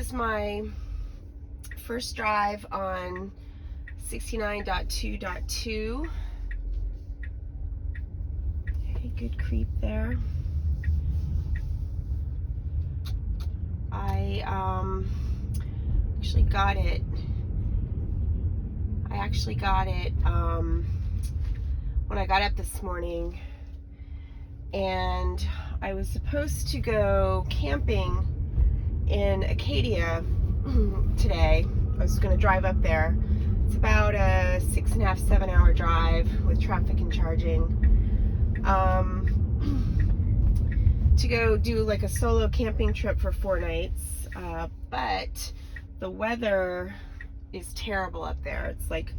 is my first drive on 69.2.2. Okay, good creep there. I actually got it. When I got up this morning, and I was supposed to go camping in Acadia today. I was going to drive up there. It's about a 6.5, 7 hour drive with traffic and charging. To go do like a solo camping trip for 4 nights, but the weather is terrible up there. It's like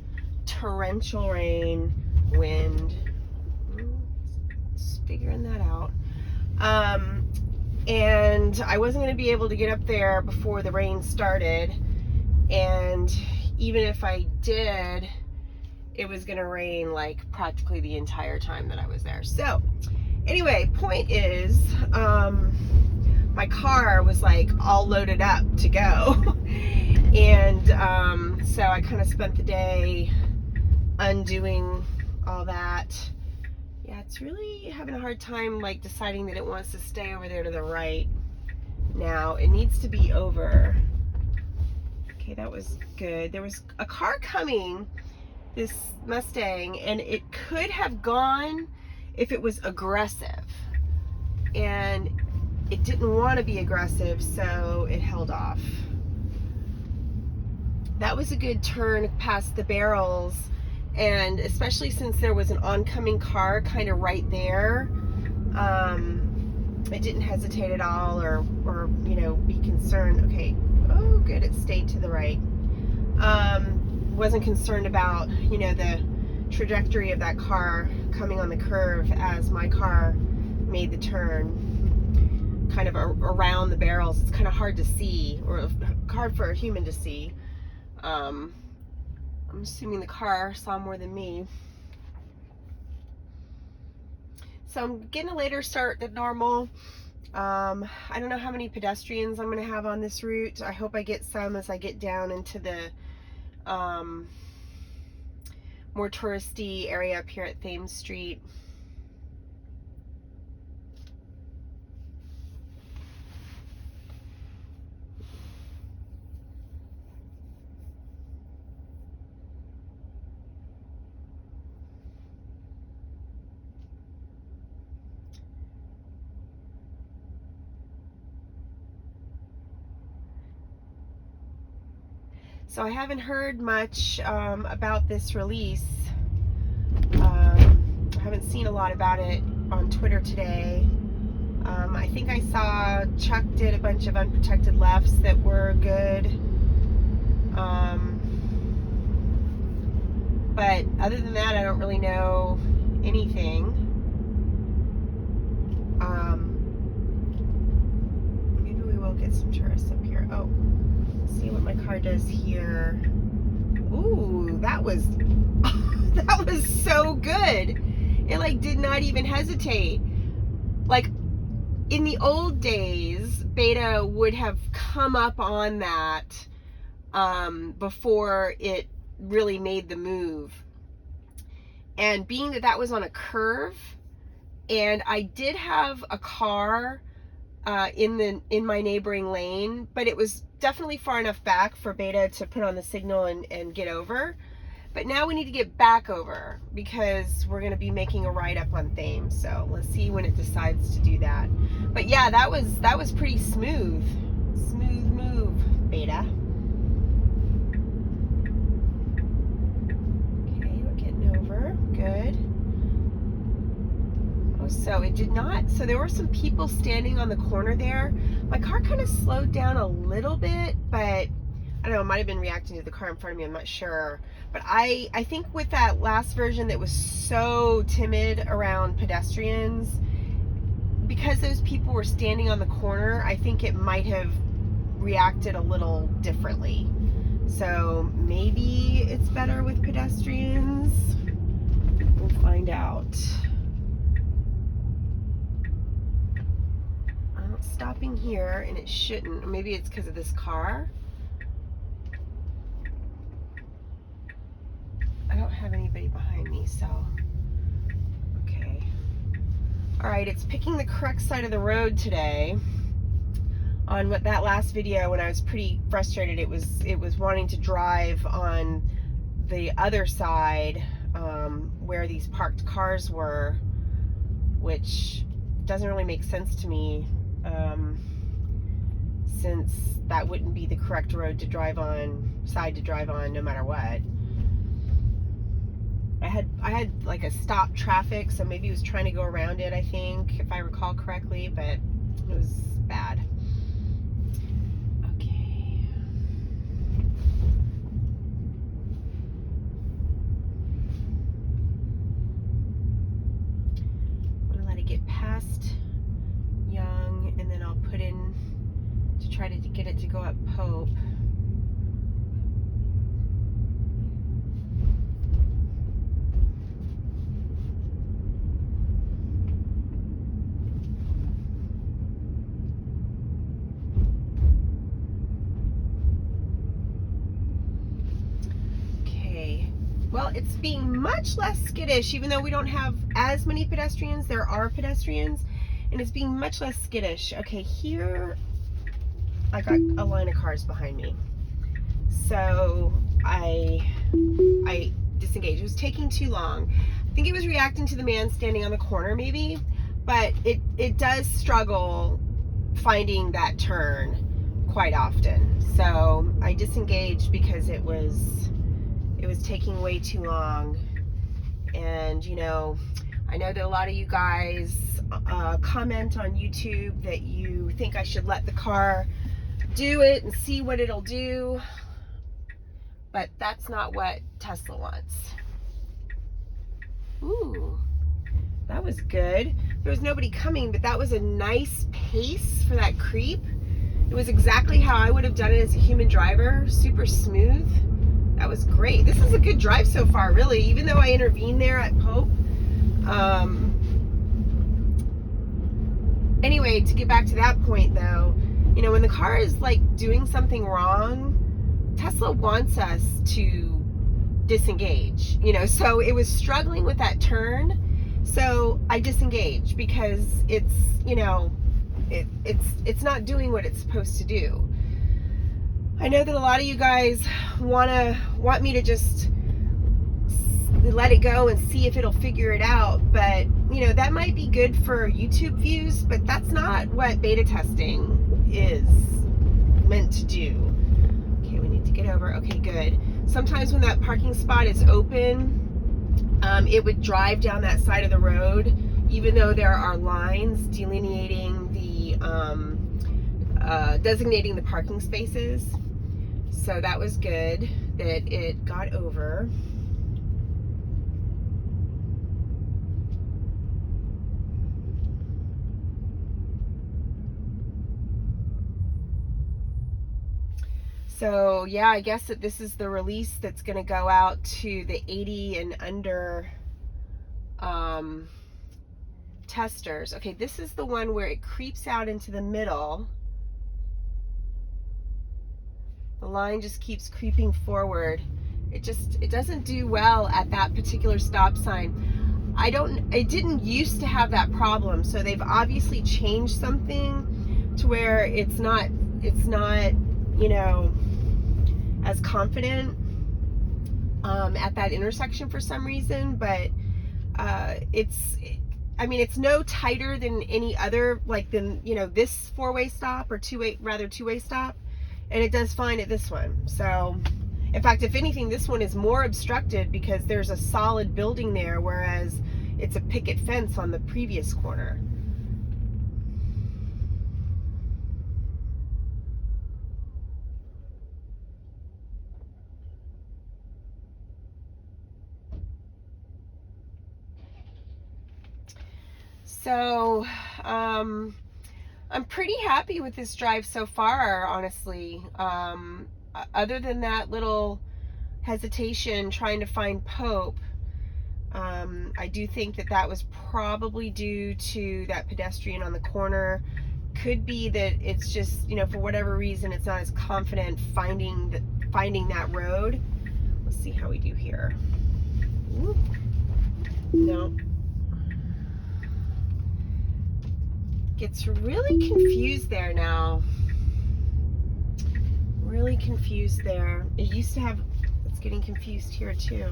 torrential rain, wind. Just figuring that out. And I wasn't going to be able to get up there before the rain started, and even if I did, it was going to rain like practically the entire time that I was there. So anyway, point is, my car was like all loaded up to go. And so I kind of spent the day undoing all that. Yeah, it's really having a hard time like deciding that it wants to stay over there to the right now. It needs to be over. Okay, that was good. There was a car coming, this Mustang, and it could have gone if it was aggressive, and it didn't want to be aggressive, so it held off. That was a good turn past the barrels, and especially since there was an oncoming car kind of right there, I didn't hesitate at all or you know, be concerned. Okay, oh good, it stayed to the right. Wasn't concerned about, you know, the trajectory of that car coming on the curve as my car made the turn kind of around the barrels. It's kind of hard to see, or hard for a human to see. I'm assuming the car saw more than me. So I'm getting a later start than normal. I don't know how many pedestrians I'm going to have on this route. I hope I get some as I get down into the more touristy area up here at Thames Street. So I haven't heard much about this release. I haven't seen a lot about it on Twitter today. I think I saw Chuck did a bunch of unprotected lefts that were good. But other than that, I don't really know anything. Maybe we will get some tourists up here. Oh. See what my car does here. Ooh, that was that was so good. It like did not even hesitate. Like in the old days, Beta would have come up on that before it really made the move. And being that that was on a curve, and I did have a car in my neighboring lane, but it was definitely far enough back for Beta to put on the signal and get over. But now we need to get back over because we're going to be making a ride up on Thames. So let's see when it decides to do that. But yeah, that was pretty smooth. Smooth move, Beta. Okay, we're getting over. Good. So it did not, so there were some people standing on the corner there. My car kind of slowed down a little bit, but I don't know, it might have been reacting to the car in front of me, I'm not sure. But I think with that last version that was so timid around pedestrians, because those people were standing on the corner, I think it might have reacted a little differently. So maybe it's better with pedestrians. We'll find out. stopping here, and it shouldn't. Maybe it's because of this car. I don't have anybody behind me, so okay. All right, it's picking the correct side of the road today. On what that last video, when I was pretty frustrated, it was wanting to drive on the other side where these parked cars were, which doesn't really make sense to me, since that wouldn't be the correct road to drive on, side to drive on, no matter what. I had like a stop traffic, so maybe it was trying to go around it, I think, if I recall correctly, but it was bad. Okay. I'm gonna let it get past Young, and then I'll put in to try to get it to go up Pope. Well, it's being much less skittish, even though we don't have as many pedestrians. There are pedestrians, and it's being much less skittish. Okay, here I got a line of cars behind me, so I disengaged. It was taking too long. I think it was reacting to the man standing on the corner, maybe, but it does struggle finding that turn quite often. So I disengaged because it was taking way too long. And you know, I know that a lot of you guys comment on YouTube that you think I should let the car do it and see what it'll do, but that's not what Tesla wants. Ooh, that was good. There was nobody coming, but that was a nice pace for that creep. It was exactly how I would have done it as a human driver. Super smooth. That was great. This is a good drive so far, really, even though I intervened there at Pope. Anyway, to get back to that point though, you know, when the car is like doing something wrong, Tesla wants us to disengage, you know, so it was struggling with that turn. So I disengaged because it's, you know, it's not doing what it's supposed to do. I know that a lot of you guys want me to just let it go and see if it'll figure it out, but you know, that might be good for YouTube views, but that's not what beta testing is meant to do. Okay, we need to get over. Okay, good. Sometimes when that parking spot is open, it would drive down that side of the road, even though there are lines delineating the designating the parking spaces. So that was good that it got over. So yeah, I guess that this is the release that's going to go out to the 80 and under testers. Okay, this is the one where it creeps out into the middle. The line just keeps creeping forward. It doesn't do well at that particular stop sign. It didn't used to have that problem, so they've obviously changed something to where it's not, you know, as confident at that intersection for some reason, but I mean, it's no tighter than any other, like than, you know, this four-way stop or two-way stop, and it does fine at this one. So in fact, if anything, this one is more obstructed because there's a solid building there, whereas it's a picket fence on the previous corner. So I'm pretty happy with this drive so far, honestly. Other than that little hesitation trying to find Pope, I do think that was probably due to that pedestrian on the corner could be that it's just, you know, for whatever reason, it's not as confident finding that road. Let's see how we do here. Ooh. No. Gets really confused there now. Really confused there. It used to have, it's getting confused here too.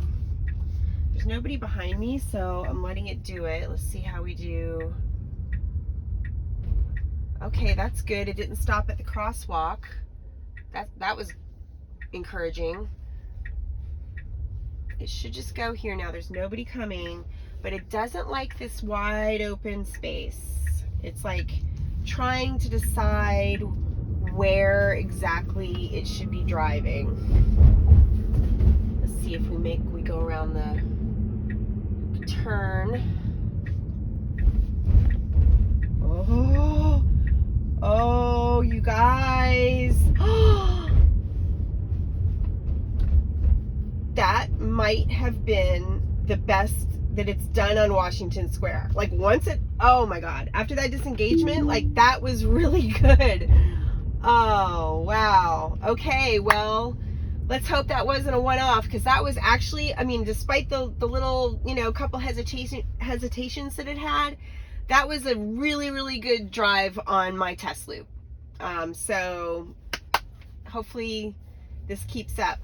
There's nobody behind me, so I'm letting it do it. Let's see how we do. Okay, that's good. It didn't stop at the crosswalk. That was encouraging. It should just go here now. There's nobody coming, but it doesn't like this wide open space. It's like trying to decide where exactly it should be driving. Let's see if we go around the turn. Oh, you guys. That might have been the best that it's done on Washington Square. Like once it, oh my God, after that disengagement, like that was really good. Oh, wow. Okay, well, let's hope that wasn't a one-off, because that was actually, I mean, despite the little, you know, couple hesitations that it had, that was a really, really good drive on my test loop. So hopefully this keeps up.